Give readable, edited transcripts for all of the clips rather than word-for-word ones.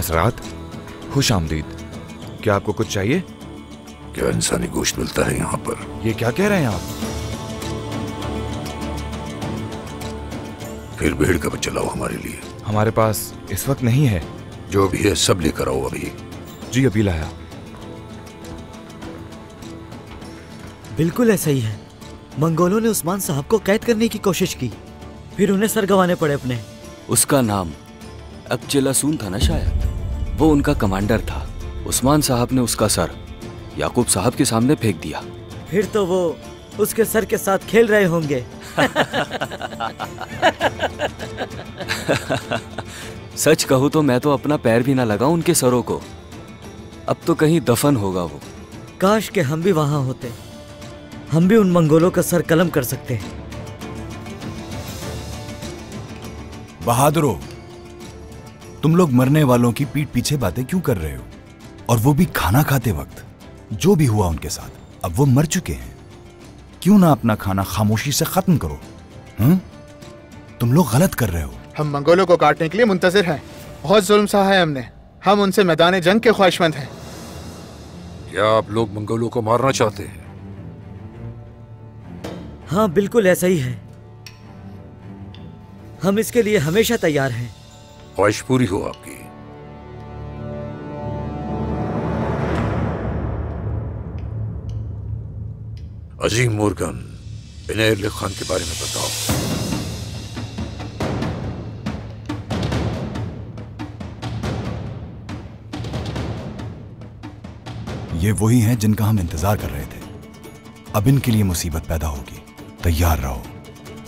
हजरात, खुश आमदीद। क्या आपको कुछ चाहिए? क्या इंसानी गोश्त मिलता है यहाँ पर? ये क्या कह रहे हैं आप? फिर भेड़ का बच्चा लाओ हमारे लिए। हमारे पास इस वक्त नहीं है। जो भी है सब लेकर आओ अभी। जी अभी लाया। बिल्कुल ऐसा ही है। मंगोलों ने उस्मान साहब को कैद करने की कोशिश की, फिर उन्हें सर गंवाने पड़े अपने। उसका नाम अक्चेलासून था ना शायद, वो उनका कमांडर था। उस्मान साहब ने उसका सर याकूब साहब के सामने फेंक दिया। फिर तो वो उसके सर के साथ खेल रहे होंगे। सच कहूँ तो मैं तो अपना पैर भी ना लगाऊं उनके सरों को। अब तो कहीं दफन होगा वो। काश के हम भी वहां होते, हम भी उन मंगोलों का सर कलम कर सकते हैं। बहादुरों, तुम लोग मरने वालों की पीठ पीछे बातें क्यों कर रहे हो? और वो भी खाना खाते वक्त। जो भी हुआ उनके साथ, अब वो मर चुके हैं। क्यों ना अपना खाना खामोशी से खत्म करो? तुम लोग गलत कर रहे हो। हम मंगोलों को काटने के लिए मुंतजिर हैं। बहुत जुल्म सहा है हमने। हम उनसे मैदान जंग के ख्वाहिशमंद हैं। क्या आप लोग मंगोलों को मारना चाहते हैं? हाँ बिल्कुल ऐसा ही है। हम इसके लिए हमेशा तैयार हैं। ख्वाहिश पूरी हो आपकी। अजीम मोर्गन, इनेर खान के बारे में बताओ। ये वही हैं जिनका हम इंतजार कर रहे थे। अब इनके लिए मुसीबत पैदा होगी, तैयार रहो।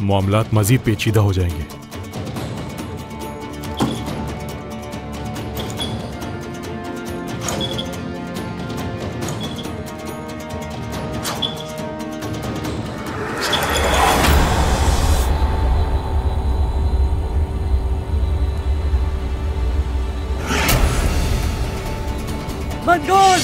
मामलात मजीद पेचीदा हो जाएंगे। मंगोल!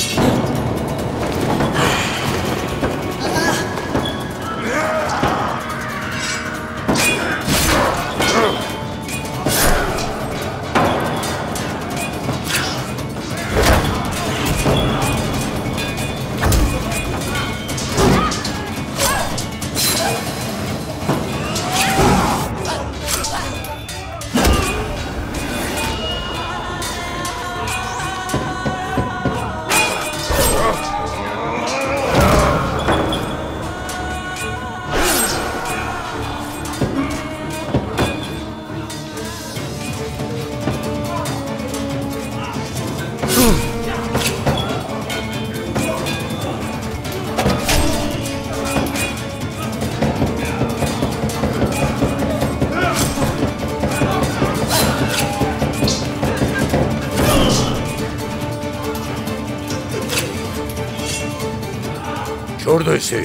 छोड़ दो इसे।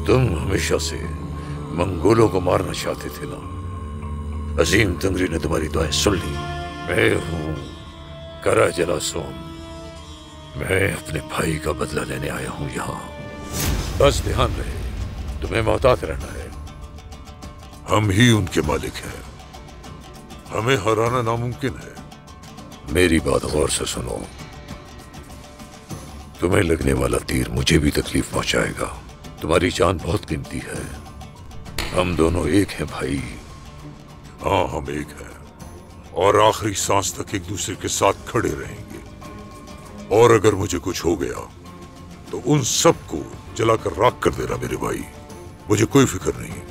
तुम हमेशा से मंगोलों को मारना चाहते थे ना? अजीम तंगरी ने तुम्हारी दुआएं सुन ली। मैं हूं करा जलासोम। मैं अपने भाई का बदला लेने आया हूं यहाँ। बस ध्यान रहे, तुम्हें मोहतात रहना है। हम ही उनके मालिक हैं। हमें हराना नामुमकिन है। मेरी बात गौर से सुनो। तुम्हें लगने वाला तीर मुझे भी तकलीफ पहुंचाएगा। तुम्हारी जान बहुत कीमती है। हम दोनों एक हैं भाई। हाँ, हम एक हैं और आखिरी सांस तक एक दूसरे के साथ खड़े रहेंगे। और अगर मुझे कुछ हो गया तो उन सबको जलाकर राख कर देना मेरे भाई। मुझे कोई फिक्र नहीं।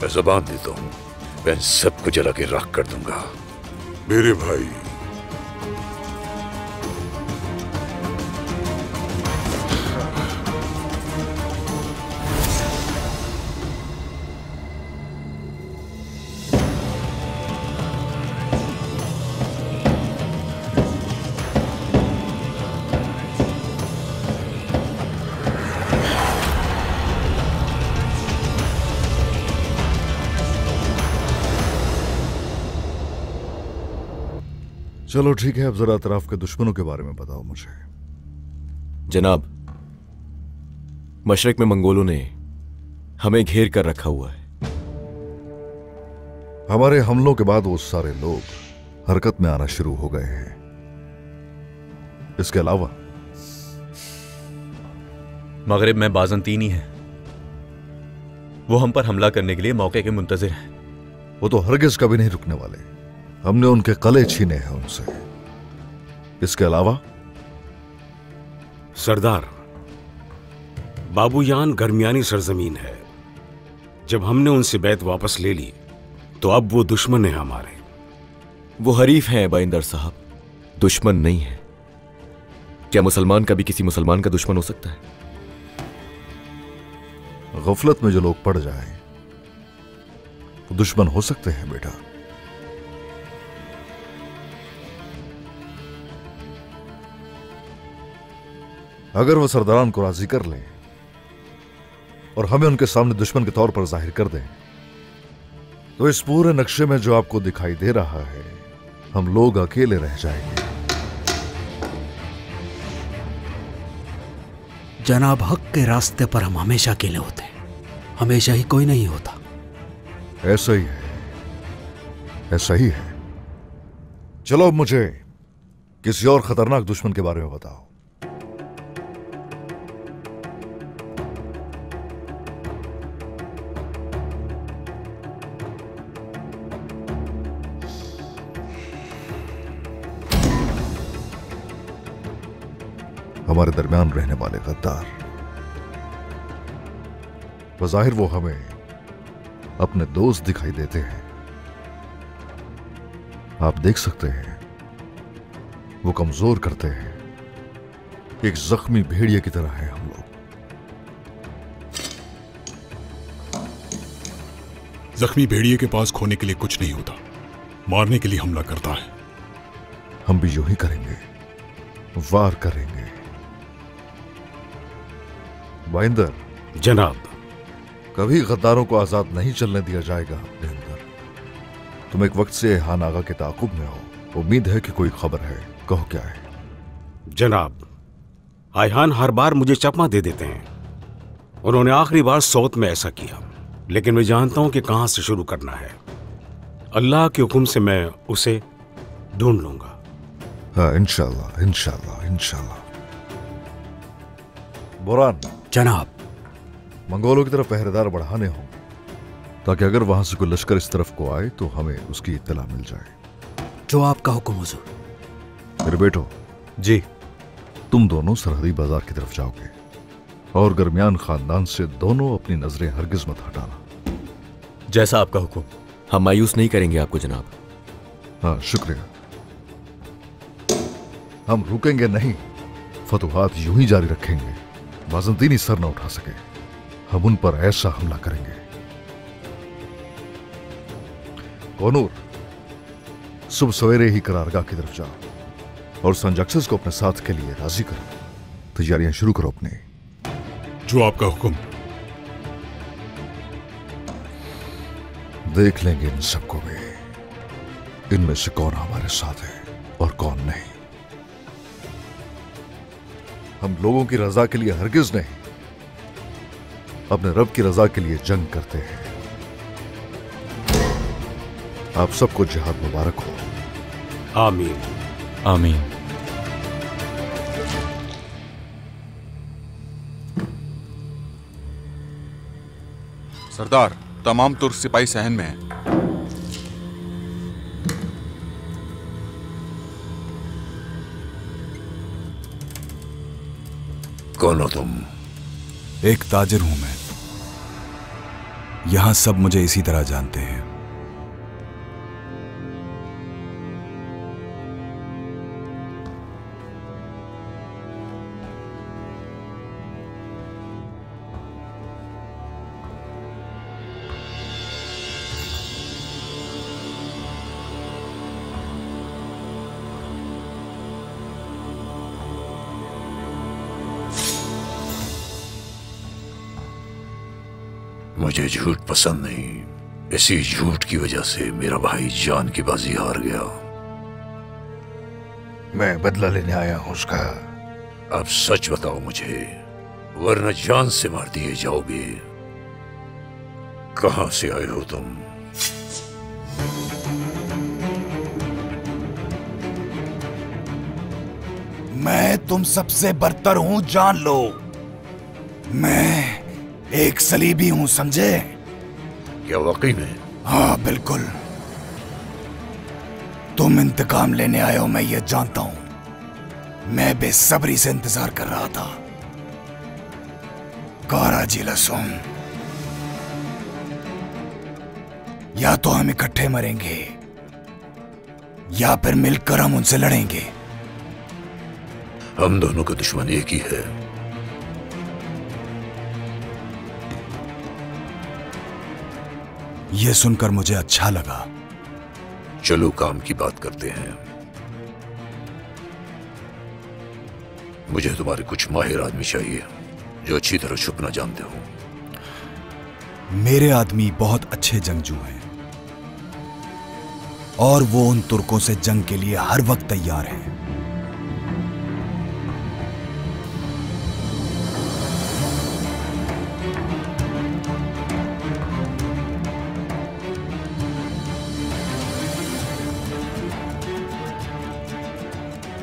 मैं ज़बान देता हूं, मैं सबको जला के राख कर दूंगा। मेरे भाई, चलो ठीक है, अब जरा अतराफ के दुश्मनों के बारे में बताओ मुझे। जनाब, मशरक में मंगोलों ने हमें घेर कर रखा हुआ है। हमारे हमलों के बाद वो सारे लोग हरकत में आना शुरू हो गए हैं। इसके अलावा मगरिब में बाजंतीनी है, वो हम पर हमला करने के लिए मौके के मुंतजिर हैं। वो तो हरगिज कभी नहीं रुकने वाले। हमने उनके कले छीने हैं उनसे। इसके अलावा सरदार, बाबूयान गर्मियानी सरजमीन है। जब हमने उनसे बैत वापस ले ली तो अब वो दुश्मन है हमारे। वो हरीफ हैं बाइंदर साहब, दुश्मन नहीं है। क्या मुसलमान कभी किसी मुसलमान का दुश्मन हो सकता है? गफलत में जो लोग पड़ जाएं, वो दुश्मन हो सकते हैं बेटा। अगर वो सरदारान को राजी कर लें और हमें उनके सामने दुश्मन के तौर पर जाहिर कर दें, तो इस पूरे नक्शे में जो आपको दिखाई दे रहा है, हम लोग अकेले रह जाएंगे। जनाब, हक के रास्ते पर हम हमेशा अकेले होते हैं, हमेशा ही कोई नहीं होता। ऐसा ही है, ऐसा ही है। चलो अब मुझे किसी और खतरनाक दुश्मन के बारे में बताओ। हमारे दरमियान रहने वाले गद्दार। बज़ाहिर वो हमें अपने दोस्त दिखाई देते हैं। आप देख सकते हैं वो कमजोर करते हैं। एक जख्मी भेड़िए की तरह है हम लोग। जख्मी भेड़िए के पास खोने के लिए कुछ नहीं होता, मारने के लिए हमला करता है। हम भी यूं ही करेंगे, वार करेंगे। बाइंदर। जनाब। कभी गद्दारों को आजाद नहीं चलने दिया जाएगा अपने अंदर। तुम एक वक्त से हान आगा के ताकुब में हो। उम्मीद है कि कोई खबर है, कहो क्या है? जनाब, आयहान हर बार मुझे चकमा दे देते हैं। उन्होंने आखिरी बार सौत में ऐसा किया, लेकिन मैं जानता हूं कि कहां से शुरू करना है। अल्लाह के हुक्म से मैं उसे ढूंढ लूंगा। हाँ, इंशाल्लाह इंशाल्लाह इंशाल्लाह। बोरान। जनाब। मंगोलों की तरफ पहरेदार बढ़ाने हों, ताकि अगर वहां से कोई लश्कर इस तरफ को आए तो हमें उसकी इत्तला मिल जाए। जो आपका हुक्म हुजूर। मेरे बेटो। जी। तुम दोनों सरहदी बाजार की तरफ जाओगे और गर्मियान खानदान से दोनों अपनी नजरें हरगिज मत हटाना। जैसा आपका हुक्म। हम मायूस नहीं करेंगे आपको जनाब। हाँ, शुक्रिया। हम रुकेंगे नहीं, फतुहात यूं ही जारी रखेंगे। बाज़ंतीनी सर न उठा सके, हम उन पर ऐसा हमला करेंगे। कोनूर, सुबह सवेरे ही करारगाह की तरफ जाओ और संजक्सेस को अपने साथ के लिए राजी करो। तैयारियां शुरू करो अपनी। जो आपका हुक्म। देख लेंगे इन सबको भी, इनमें से कौन हमारे साथ है और कौन नहीं। हम लोगों की रजा के लिए हरगिज नहीं, अपने रब की रजा के लिए जंग करते हैं। आप सबको जिहाद मुबारक हो। आमीन आमीन। सरदार, तमाम तुर्क सिपाही सहन में हैं। कौन हो तुम? एक ताजिर हूं मैं। यहां सब मुझे इसी तरह जानते हैं। मुझे झूठ पसंद नहीं। इसी झूठ की वजह से मेरा भाई जान की बाजी हार गया। मैं बदला लेने आया हूं उसका। अब सच बताओ मुझे, वरना जान से मार दिए जाओगे। कहां से आए हो तुम? मैं तुम सबसे बदतर हूं, जान लो। मैं एक सलीबी हूं, समझे? क्या वाकई में? हाँ बिल्कुल। तुम इंतकाम लेने आए हो, मैं ये जानता हूं। मैं बेसब्री से इंतजार कर रहा था। कारा जिलसून, या तो हम इकट्ठे मरेंगे या फिर मिलकर हम उनसे लड़ेंगे। हम दोनों का दुश्मन एक ही है। यह सुनकर मुझे अच्छा लगा। चलो काम की बात करते हैं। मुझे तुम्हारे कुछ माहिर आदमी चाहिए जो अच्छी तरह छुपना जानते हो। मेरे आदमी बहुत अच्छे जंगजू हैं और वो उन तुर्कों से जंग के लिए हर वक्त तैयार हैं।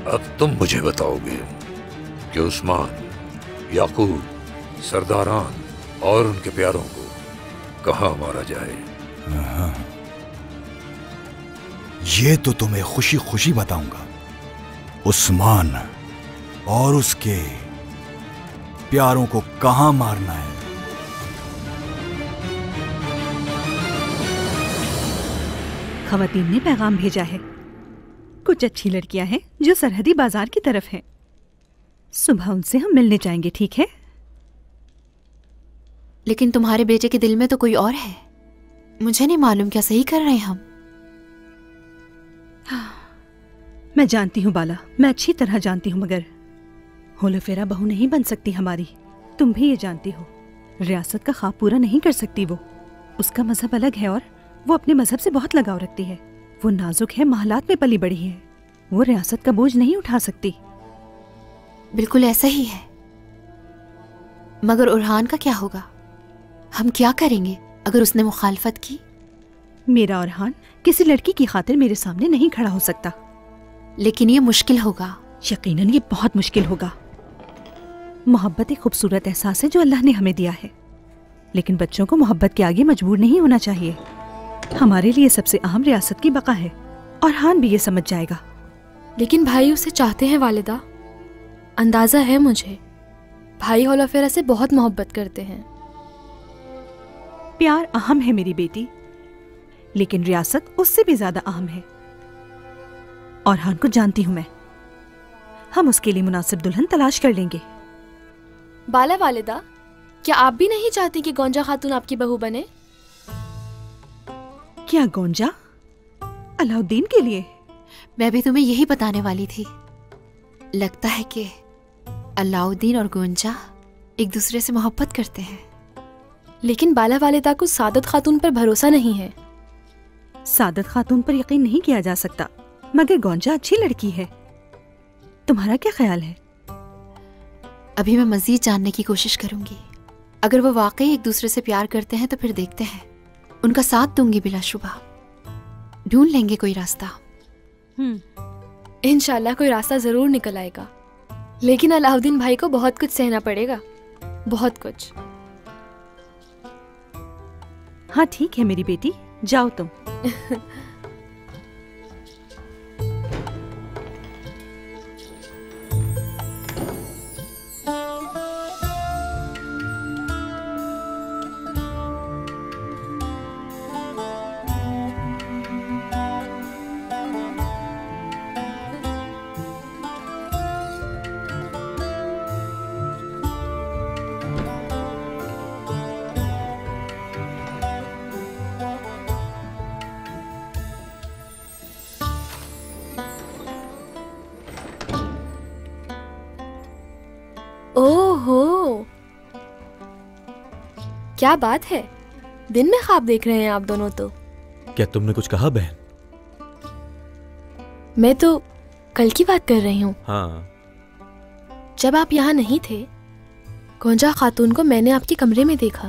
अब तुम मुझे बताओगे कि उस्मान, याकूब, सरदारान और उनके प्यारों को कहां मारा जाए? ये तो तुम्हें खुशी खुशी बताऊंगा। उस्मान और उसके प्यारों को कहां मारना है। खवातीन ने पैगाम भेजा है। कुछ अच्छी लड़कियां हैं जो सरहदी बाजार की तरफ हैं। सुबह उनसे हम मिलने जाएंगे, ठीक है? लेकिन तुम्हारे बेटे के दिल में तो कोई और है। मुझे नहीं मालूम क्या सही कर रहे हैं हम। मैं जानती हूँ बाला, मैं अच्छी तरह जानती हूँ, मगर होलोफेरा बहू नहीं बन सकती हमारी। तुम भी ये जानती हो। रियासत का ख्वाब पूरा नहीं कर सकती वो। उसका मजहब अलग है और वो अपने मजहब से बहुत लगाव रखती है। वो नाजुक है, महलात में पली बड़ी है। वो रियासत का बोझ नहीं उठा सकती। बिल्कुल ऐसा ही है। मगर उरहान का क्या होगा? हम क्या करेंगे अगर उसने मुखालफत की? मेरा उरहान किसी लड़की की खातिर मेरे सामने नहीं खड़ा हो सकता। लेकिन ये मुश्किल होगा। यकीनन ये बहुत मुश्किल होगा। मोहब्बत एक खूबसूरत एहसास है जो अल्लाह ने हमें दिया है, लेकिन बच्चों को मोहब्बत के आगे मजबूर नहीं होना चाहिए। हमारे लिए सबसे अहम रियासत की बका है और हान भी ये समझ जाएगा। लेकिन भाई उसे चाहते हैं वालिदा। अंदाजा है मुझे, भाई होलोफेरा से बहुत मोहब्बत करते हैं। प्यार अहम है मेरी बेटी, लेकिन रियासत उससे भी ज्यादा अहम है। और हान को जानती हूं मैं। हम उसके लिए मुनासिब दुल्हन तलाश कर लेंगे। बाला वालिदा, क्या आप भी नहीं चाहती कि गोंजा खातून आपकी बहू बने? क्या गोंजा? अलाउद्दीन के लिए? मैं भी तुम्हें यही बताने वाली थी। लगता है कि अलाउद्दीन और गोंजा एक दूसरे से मोहब्बत करते हैं। लेकिन बाला वालिदा को सादत खातून पर भरोसा नहीं है। सादत खातून पर यकीन नहीं किया जा सकता, मगर गोंजा अच्छी लड़की है। तुम्हारा क्या ख्याल है? अभी मैं मजीद जानने की कोशिश करूंगी। अगर वो वाकई एक दूसरे से प्यार करते हैं तो फिर देखते हैं। उनका साथ दूंगी बिलाशुबा। ढूंढ लेंगे कोई रास्ता। इंशाल्लाह कोई रास्ता जरूर निकल आएगा। लेकिन अलाउद्दीन भाई को बहुत कुछ सहना पड़ेगा, बहुत कुछ। हाँ ठीक है मेरी बेटी, जाओ तुम। ओहो, क्या बात है। दिन में ख्वाब देख रहे हैं आप दोनों तो। क्या तुमने कुछ कहा बहन? मैं तो कल की बात कर रही हूँ। हाँ। जब आप यहाँ नहीं थे, गोंजा खातून को मैंने आपके कमरे में देखा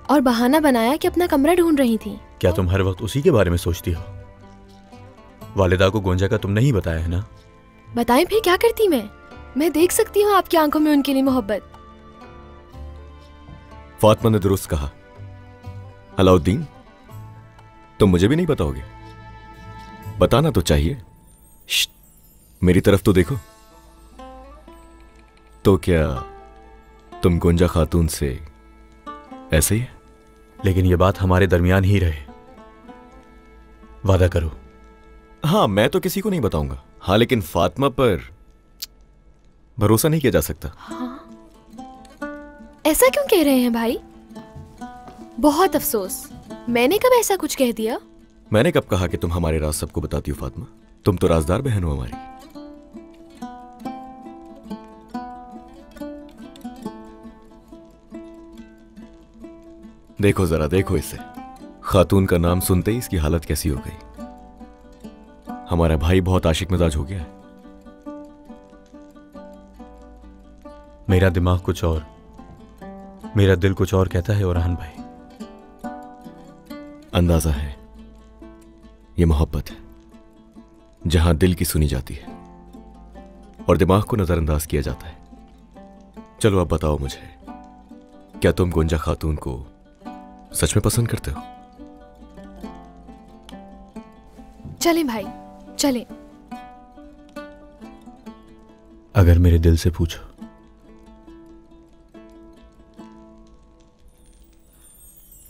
और बहाना बनाया कि अपना कमरा ढूंढ रही थी। क्या तुम हर वक्त उसी के बारे में सोचती हो? वालिदा को गोंजा का तुमने ही बताया है ना? बताएं फिर क्या करती मैं देख सकती हूँ आपकी आंखों में उनके लिए मोहब्बत। फातिमा ने दुरुस्त कहा। अलाउद्दीन, तुम मुझे भी नहीं बताओगे? बताना तो चाहिए। मेरी तरफ तो देखो। तो क्या तुम गोंजा खातून से ऐसे ही है? लेकिन ये बात हमारे दरमियान ही रहे, वादा करो। हाँ, मैं तो किसी को नहीं बताऊंगा। हाँ, लेकिन फातिमा पर भरोसा नहीं किया जा सकता। हाँ? ऐसा क्यों कह रहे हैं भाई? बहुत अफसोस। मैंने कब ऐसा कुछ कह दिया? मैंने कब कहा कि तुम हमारे राज सबको बताती हो फातिमा? तुम तो राजदार बहन हो हमारी। देखो जरा, देखो इसे। खातून का नाम सुनते ही इसकी हालत कैसी हो गई। हमारा भाई बहुत आशिक मिजाज हो गया है। मेरा दिमाग कुछ और, मेरा दिल कुछ और कहता है ओरहान भाई। अंदाजा है, ये मोहब्बत है जहां दिल की सुनी जाती है और दिमाग को नजरअंदाज किया जाता है। चलो अब बताओ मुझे, क्या तुम गोंजा खातून को सच में पसंद करते हो? चलें भाई, चलें। अगर मेरे दिल से पूछो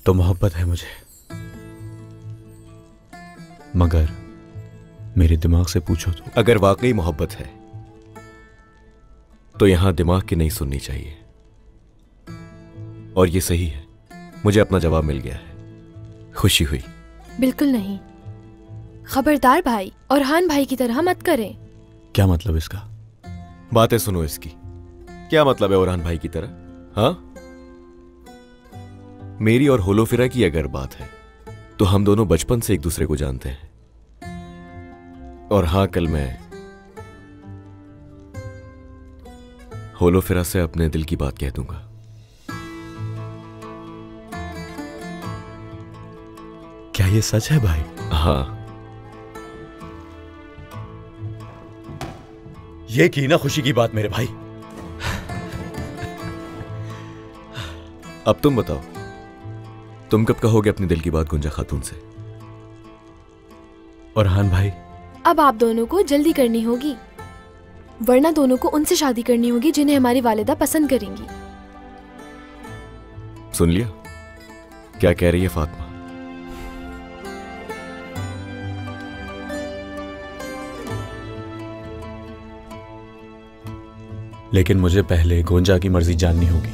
तो मोहब्बत है मुझे, मगर मेरे दिमाग से पूछो तो। अगर वाकई मोहब्बत है तो यहां दिमाग की नहीं सुननी चाहिए। और ये सही है, मुझे अपना जवाब मिल गया है। खुशी हुई? बिल्कुल नहीं। खबरदार भाई, ओरहान भाई की तरह मत करें। क्या मतलब इसका? बातें सुनो इसकी। क्या मतलब है ओरहान भाई की तरह? हाँ, मेरी और होलोफिरा की अगर बात है तो हम दोनों बचपन से एक दूसरे को जानते हैं। और हाँ, कल मैं होलोफिरा से अपने दिल की बात कह दूंगा। क्या ये सच है भाई? हाँ। ये की ना खुशी की बात मेरे भाई। अब तुम बताओ, तुम कब कहोगे अपने दिल की बात गोंजा खातून से? ओरहान भाई, अब आप दोनों को जल्दी करनी होगी, वरना दोनों को उनसे शादी करनी होगी जिन्हें हमारी वालिदा पसंद करेंगी। सुन लिया क्या कह रही है फातिमा? लेकिन मुझे पहले गोंजा की मर्जी जाननी होगी।